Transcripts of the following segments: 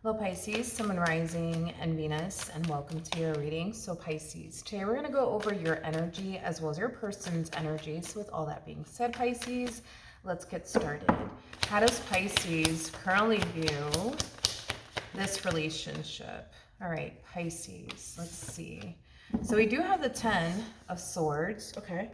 Hello Pisces, Sun, Moon, Rising, and Venus, and welcome to your reading. So Pisces, today we're going to go over your energy as well as your person's energy. So with all that being said, Pisces, let's get started. How does Pisces currently view this relationship? All right, Pisces, let's see. So we do have the 10 of Swords, okay?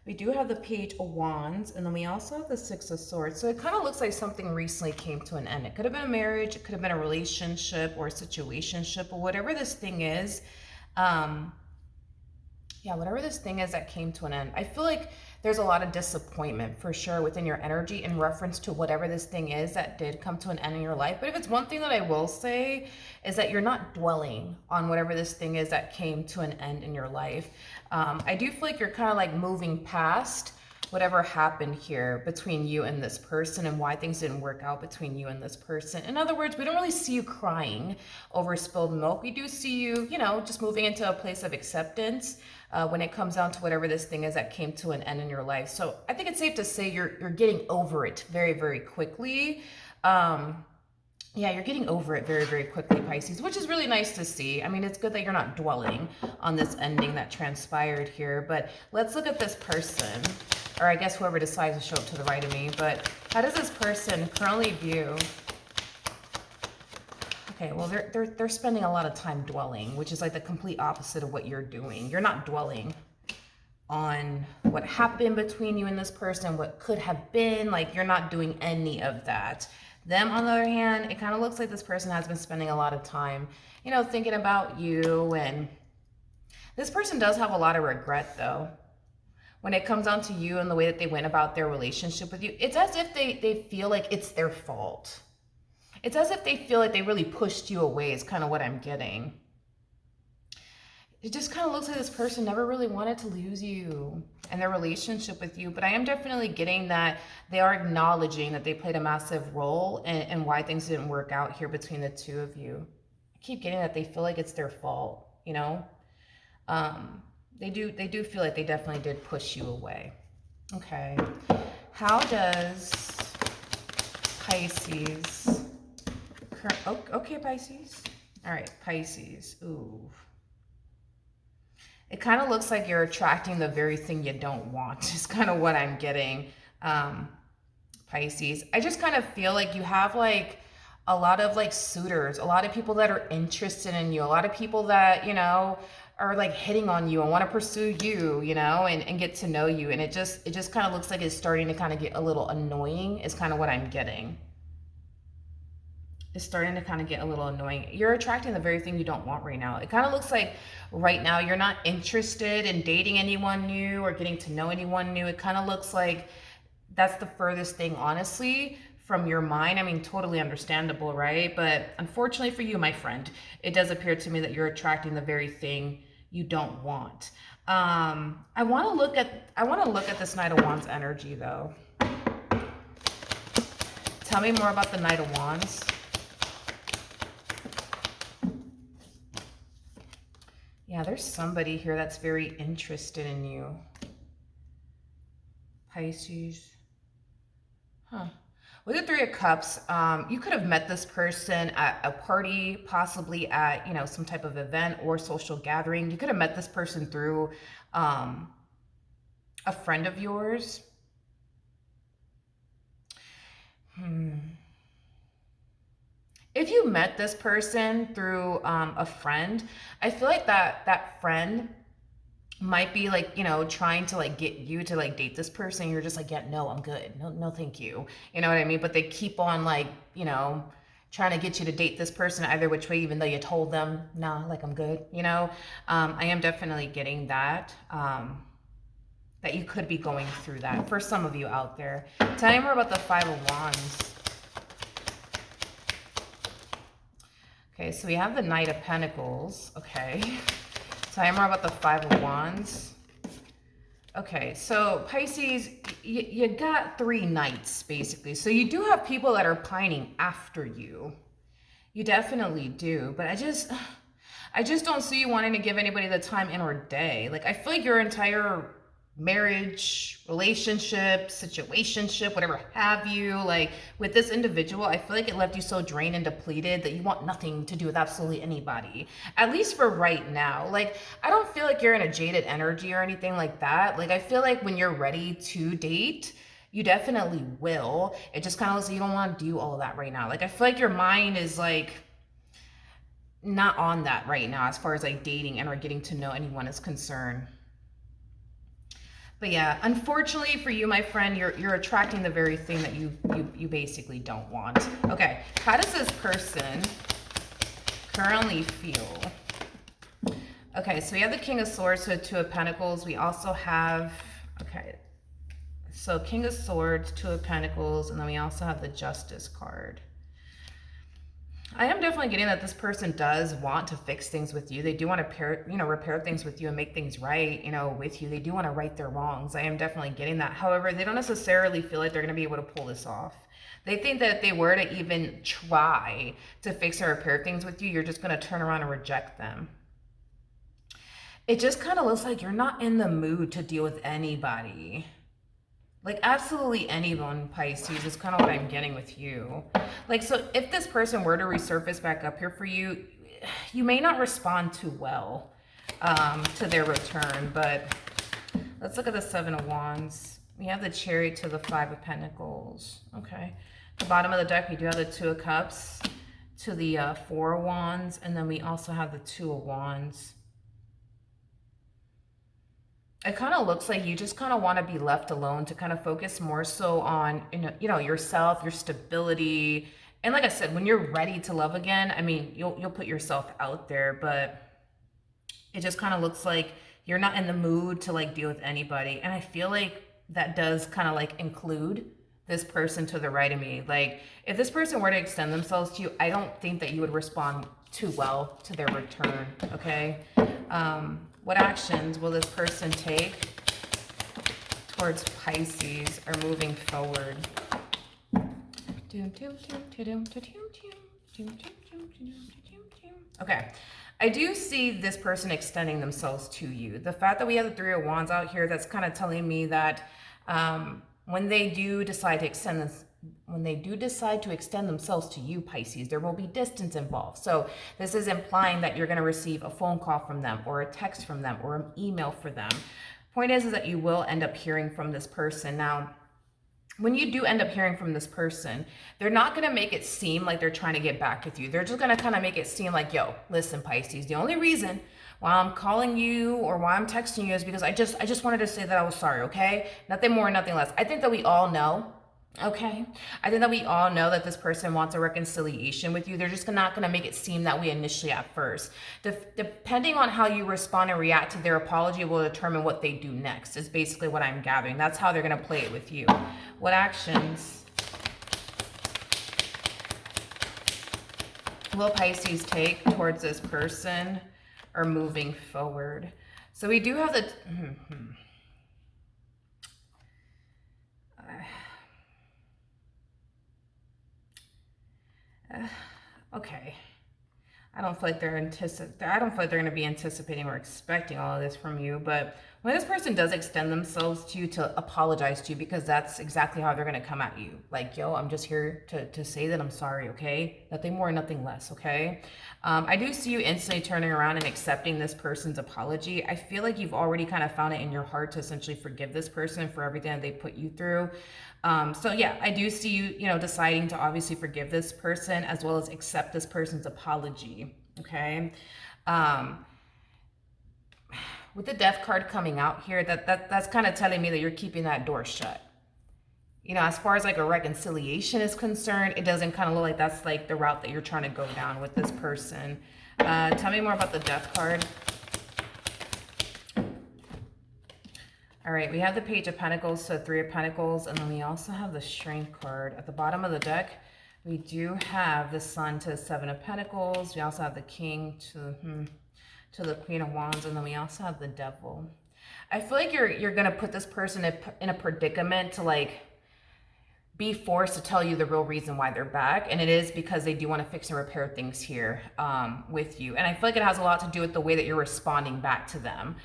We do have the Page of Wands, and then we also have the Six of Swords. So it kind of looks like something recently came to an end. It could have been a marriage, it could have been a relationship or a situationship, or whatever this thing is. Whatever this thing is that came to an end. I feel like there's a lot of disappointment for sure within your energy in reference to whatever this thing is that did come to an end in your life. But if it's one thing that I will say is that you're not dwelling on whatever this thing is that came to an end in your life. I do feel like you're kind of like moving past whatever happened here between you and this person and why things didn't work out between you and this person. In other words, we don't really see you crying over spilled milk. We do see you, just moving into a place of acceptance when it comes down to whatever this thing is that came to an end in your life. So I think it's safe to say you're getting over it very, very quickly. You're getting over it very, very quickly, Pisces, which is really nice to see. I mean, it's good that you're not dwelling on this ending that transpired here. But let's look at this person, or I guess whoever decides to show up to the right of me. But how does this person currently view? Okay, well, they're spending a lot of time dwelling, which is like the complete opposite of what you're doing. You're not dwelling on what happened between you and this person, what could have been. Like, you're not doing any of that. Them, on the other hand, it kind of looks like this person has been spending a lot of time, thinking about you. And this person does have a lot of regret, though. When it comes down to you and the way that they went about their relationship with you, it's as if they feel like it's their fault. It's as if they feel like they really pushed you away is kind of what I'm getting. It just kind of looks like this person never really wanted to lose you and their relationship with you. But I am definitely getting that they are acknowledging that they played a massive role in why things didn't work out here between the two of you. I keep getting that they feel like it's their fault, They do feel like they definitely did push you away. Okay. How does Pisces... Okay, Pisces. All right, Pisces. Ooh. It kind of looks like you're attracting the very thing you don't want is kind of what I'm getting, Pisces. I just kind of feel like you have like a lot of like suitors, a lot of people that are interested in you, a lot of people that, are like hitting on you and want to pursue you, and get to know you. And it just kind of looks like it's starting to kind of get a little annoying is kind of what I'm getting. Is starting to kind of get a little annoying. You're attracting the very thing you don't want right now. It kind of looks like right now you're not interested in dating anyone new or getting to know anyone new. It kind of looks like that's the furthest thing, honestly, from your mind. I mean, totally understandable, right? But unfortunately for you, my friend, it does appear to me that you're attracting the very thing you don't want. I want to look at this Knight of Wands energy, though. Tell me more about the Knight of Wands. Yeah, there's somebody here that's very interested in you. Pisces. Huh. With the Three of Cups, you could have met this person at a party, possibly at, some type of event or social gathering. You could have met this person through a friend of yours. If you met this person through a friend, I feel like that friend might be like, trying to like get you to like date this person. You're just like, yeah, no, I'm good. No, thank you. You know what I mean? But they keep on like, trying to get you to date this person either which way, even though you told them, nah, like I'm good. I am definitely getting that, that you could be going through that for some of you out there. Tell me more about the Five of Wands. Okay, so we have the Knight of Pentacles. Okay. Tell me more about the Five of Wands. Okay, so Pisces, you got three knights, basically. So you do have people that are pining after you. You definitely do. But I just don't see you wanting to give anybody the time in or day. Like, I feel like your entire marriage, relationship, situationship, whatever have you. Like with this individual, I feel like it left you so drained and depleted that you want nothing to do with absolutely anybody, at least for right now. Like I don't feel like you're in a jaded energy or anything like that. Like I feel like when you're ready to date, you definitely will. It just kind of looks like you don't want to do all of that right now. Like I feel like your mind is like not on that right now as far as like dating and or getting to know anyone is concerned. But yeah, unfortunately for you, my friend, you're attracting the very thing that you basically don't want. Okay, how does this person currently feel? Okay, so we have the King of Swords, so Two of Pentacles. We also have, okay, so King of Swords, Two of Pentacles, and then we also have the Justice card. I am definitely getting that this person does want to fix things with you. They do want to repair things with you and make things right, with you. They do want to right their wrongs. I am definitely getting that. However, they don't necessarily feel like they're going to be able to pull this off. They think that if they were to even try to fix or repair things with you, you're just going to turn around and reject them. It just kind of looks like you're not in the mood to deal with anybody. Like absolutely anyone, Pisces, is kind of what I'm getting with you. Like, so if this person were to resurface back up here for you, you may not respond too well to their return. But let's look at the Seven of Wands. We have the Chariot to the Five of Pentacles. Okay. At the bottom of the deck, we do have the Two of Cups to the Four of Wands. And then we also have the Two of Wands. It kind of looks like you just kind of want to be left alone to kind of focus more so on, yourself, your stability. And like I said, when you're ready to love again, I mean, you'll put yourself out there, but it just kind of looks like you're not in the mood to like deal with anybody. And I feel like that does kind of like include this person to the right of me. Like if this person were to extend themselves to you, I don't think that you would respond too well to their return. Okay. What actions will this person take towards Pisces or moving forward? Okay. I do see this person extending themselves to you. The fact that we have the Three of Wands out here, that's kind of telling me that when they do decide to extend themselves to you, Pisces, there will be distance involved. So this is implying that you're going to receive a phone call from them or a text from them or an email for them. Point is that you will end up hearing from this person. Now, when you do end up hearing from this person, they're not going to make it seem like they're trying to get back with you. They're just going to kind of make it seem like, yo, listen, Pisces, the only reason why I'm calling you or why I'm texting you is because I just wanted to say that I was sorry, okay? Nothing more, nothing less. I think that we all know. Okay. I think that we all know that this person wants a reconciliation with you. They're just not going to make it seem that way initially at first. Depending on how you respond and react to their apology will determine what they do next, is basically what I'm gathering. That's how they're going to play it with you. What actions will Pisces take towards this person or moving forward? So we do have the... okay. I don't feel like they're going to be anticipating or expecting all of this from you, but when this person does extend themselves to you to apologize to you, because that's exactly how they're going to come at you. Like, yo, I'm just here to say that I'm sorry, okay? Nothing more, nothing less, okay? I do see you instantly turning around and accepting this person's apology. I feel like you've already kind of found it in your heart to essentially forgive this person for everything that they put you through. So yeah, I do see you, deciding to obviously forgive this person as well as accept this person's apology. Okay. With the Death card coming out here, that's kind of telling me that you're keeping that door shut. As far as like a reconciliation is concerned, it doesn't kind of look like that's like the route that you're trying to go down with this person. Tell me more about the Death card. All right, we have the Page of Pentacles, so Three of Pentacles, and then we also have the Strength card. At the bottom of the deck, we do have the Sun to the Seven of Pentacles. We also have the King to the Queen of Wands, and then we also have the Devil. I feel like you're going to put this person in a predicament to like be forced to tell you the real reason why they're back, and it is because they do want to fix and repair things here with you. And I feel like it has a lot to do with the way that you're responding back to them.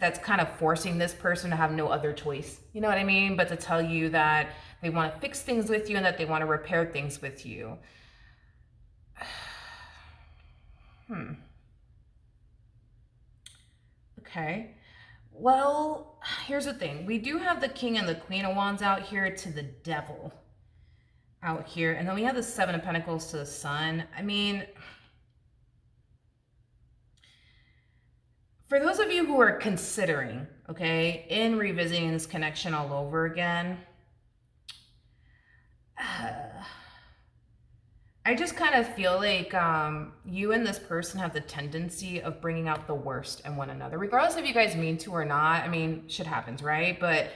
that's kind of forcing this person to have no other choice. You know what I mean? But to tell you that they want to fix things with you and that they want to repair things with you. Okay. Well, here's the thing. We do have the King and the Queen of Wands out here to the Devil out here. And then we have the Seven of Pentacles to the Sun. I mean, for those of you who are considering, okay, in revisiting this connection all over again, I just kind of feel like you and this person have the tendency of bringing out the worst in one another, regardless if you guys mean to or not. I mean, shit happens, right? But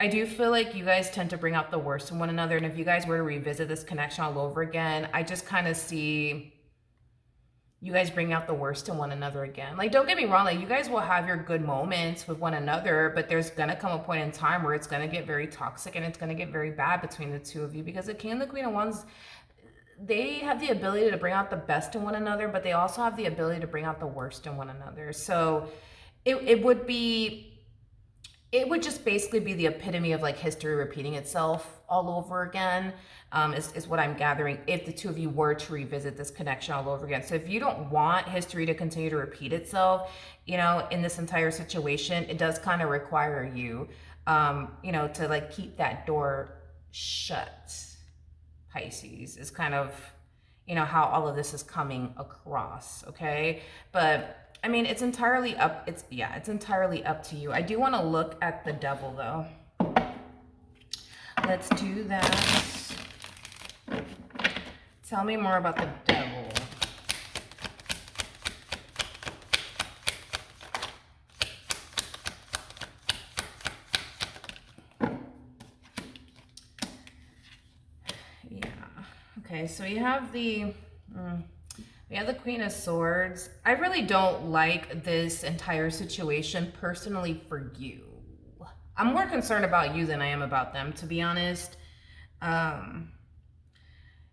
I do feel like you guys tend to bring out the worst in one another. And if you guys were to revisit this connection all over again, I just kind of see you guys bring out the worst in one another again. Like, don't get me wrong, like, you guys will have your good moments with one another, but there's gonna come a point in time where it's gonna get very toxic and it's gonna get very bad between the two of you, because the King and the Queen of Wands, they have the ability to bring out the best in one another, but they also have the ability to bring out the worst in one another. So it would just basically be the epitome of like history repeating itself all over again, is what I'm gathering, if the two of you were to revisit this connection all over again. So if you don't want history to continue to repeat itself, you know, in this entire situation, it does kind of require you, you know, to like keep that door shut. Pisces is kind of, you know, how all of this is coming across, okay? But I mean, it's entirely up, it's entirely up to you. I do want to look at the Devil though. Let's do that. Tell me more about the Devil. Yeah. Okay, so we have the Queen of Swords. I really don't like this entire situation personally for you. I'm more concerned about you than I am about them, to be honest.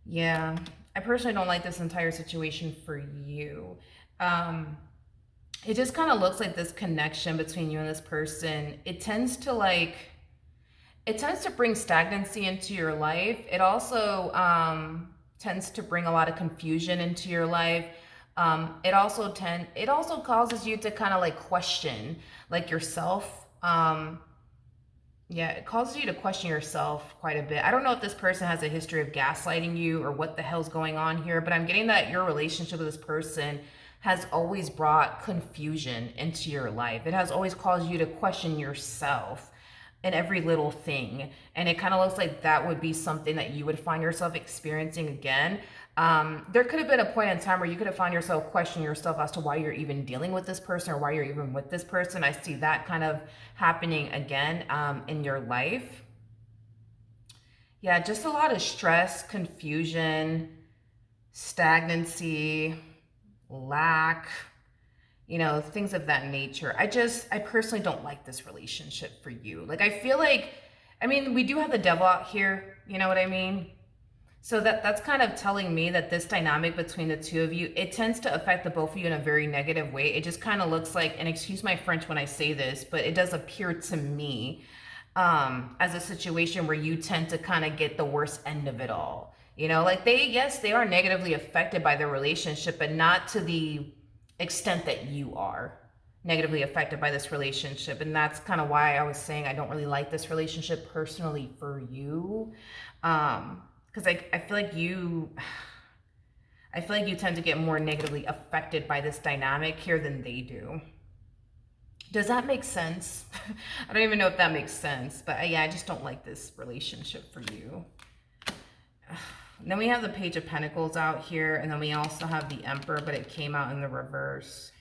Yeah, I personally don't like this entire situation for you. It just kind of looks like this connection between you and this person, it tends to bring stagnancy into your life. It also tends to bring a lot of confusion into your life. It also causes you to kind of like question like yourself. Yeah, it causes you to question yourself quite a bit. I don't know if this person has a history of gaslighting you or what the hell's going on here, but I'm getting that your relationship with this person has always brought confusion into your life. It has always caused you to question yourself in every little thing. And it kind of looks like that would be something that you would find yourself experiencing again. There could have been a point in time where you could have found yourself questioning yourself as to why you're even dealing with this person or why you're even with this person. I see that kind of happening again in your life. Yeah, just a lot of stress, confusion, stagnancy, lack, you know, things of that nature. I personally don't like this relationship for you. Like, I feel like, I mean, we do have the Devil out here, you know what I mean? So that's kind of telling me that this dynamic between the two of you, it tends to affect the both of you in a very negative way. It just kind of looks like, and excuse my French when I say this, but it does appear to me as a situation where you tend to kind of get the worst end of it all. You know, like they are negatively affected by the relationship, but not to the extent that you are negatively affected by this relationship. And that's kind of why I was saying I don't really like this relationship personally for you. Because I feel like you tend to get more negatively affected by this dynamic here than they do. Does that make sense? I don't even know if that makes sense, but yeah, I just don't like this relationship for you. And then we have the Page of Pentacles out here, and then we also have the Emperor, but it came out in the reverse.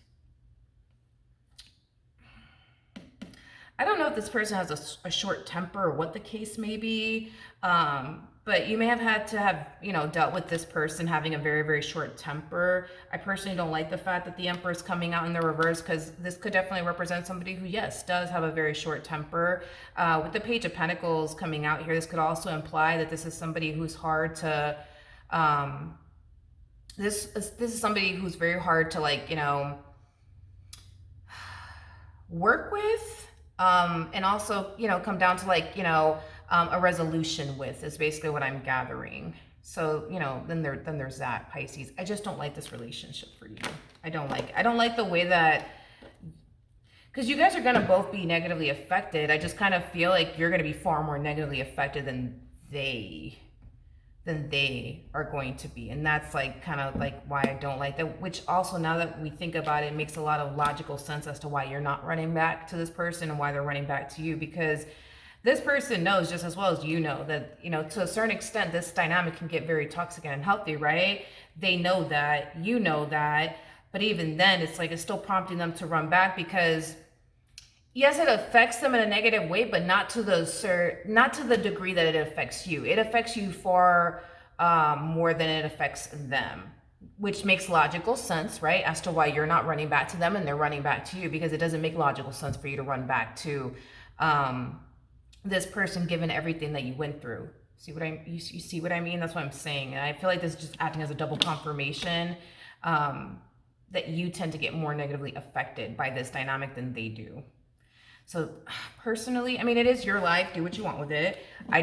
I don't know if this person has a short temper or what the case may be, but you may have had to have, you know, dealt with this person having a very, very short temper. I personally don't like the fact that the Emperor is coming out in the reverse, because this could definitely represent somebody who, yes, does have a very short temper. With the Page of Pentacles coming out here, this could also imply that this is somebody who's hard to, this is somebody who's very hard to, like, you know, work with, and also, you know, come down to like, you know, a resolution with is basically what I'm gathering. So, you know, then there's that, Pisces. I just don't like this relationship for you. I don't like the way that, because you guys are going to both be negatively affected. I just kind of feel like you're going to be far more negatively affected they than they are going to be. And that's like kind of like why I don't like that, which also, now that we think about it, makes a lot of logical sense as to why you're not running back to this person and why they're running back to you, because this person knows just as well as you know that, you know, to a certain extent, this dynamic can get very toxic and unhealthy, right? They know that, you know that, but even then it's like, it's still prompting them to run back because yes, it affects them in a negative way, but not to the degree that it affects you. It affects you far more than it affects them, which makes logical sense, right? As to why you're not running back to them and they're running back to you, because it doesn't make logical sense for you to run back to this person given everything that you went through. You see what I mean? That's what I'm saying. And I feel like this is just acting as a double confirmation that you tend to get more negatively affected by this dynamic than they do. So personally, I mean, it is your life. Do what you want with it. I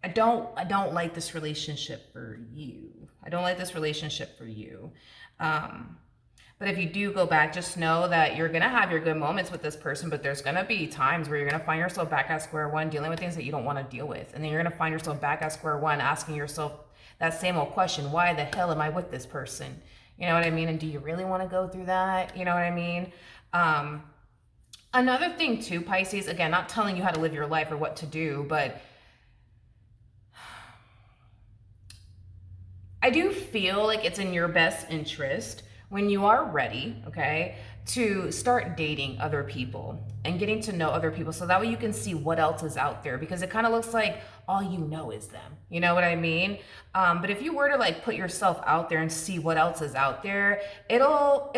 don't like this relationship for you. I don't like this relationship for you. But if you do go back, just know that you're going to have your good moments with this person, but there's going to be times where you're going to find yourself back at square one, dealing with things that you don't want to deal with. And then you're going to find yourself back at square one, asking yourself that same old question: why the hell am I with this person? You know what I mean? And do you really want to go through that? You know what I mean? Another thing too, Pisces, again, not telling you how to live your life or what to do, but I do feel like it's in your best interest, when you are ready, okay, to start dating other people and getting to know other people, so that way you can see what else is out there, because it kind of looks like all you know is them. You know what I mean? But if you were to like put yourself out there and see what else is out there, it'll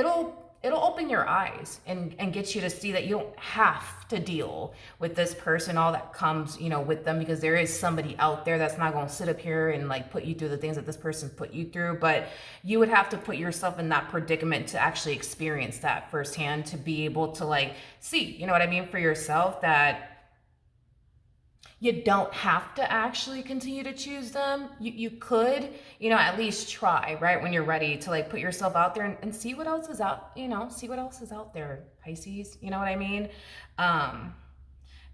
open your eyes and get you to see that you don't have to deal with this person, all that comes, you know, with them, because there is somebody out there that's not going to sit up here and like put you through the things that this person put you through. But you would have to put yourself in that predicament to actually experience that firsthand, to be able to like see, you know what I mean, for yourself, that you don't have to actually continue to choose them. You could, you know, at least try, right? When you're ready to like put yourself out there and see what else is out, you know, see what else is out there, Pisces, you know what I mean?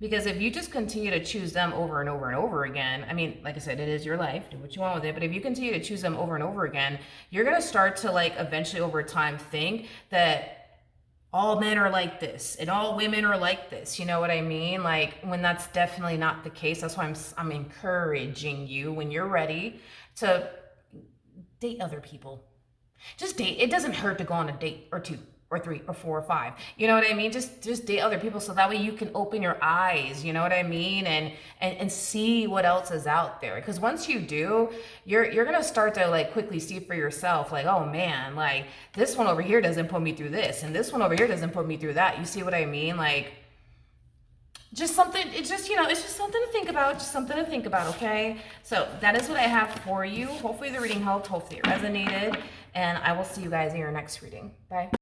Because if you just continue to choose them over and over and over again, I mean, like I said, it is your life, do what you want with it. But if you continue to choose them over and over again, you're going to start to like eventually over time think that all men are like this and all women are like this, you know what I mean? Like, when that's definitely not the case. That's why I'm encouraging you, when you're ready, to date other people. Just date. It doesn't hurt to go on a date or two or three or four or five. You know what I mean? Just date other people, so that way you can open your eyes, you know what I mean? And see what else is out there. Because once you do, you're gonna start to like quickly see for yourself, like, oh man, like this one over here doesn't put me through this, and this one over here doesn't put me through that. You see what I mean? Like, just something, it's just, you know, it's just something to think about, okay? So that is what I have for you. Hopefully the reading helped, hopefully it resonated, and I will see you guys in your next reading. Bye.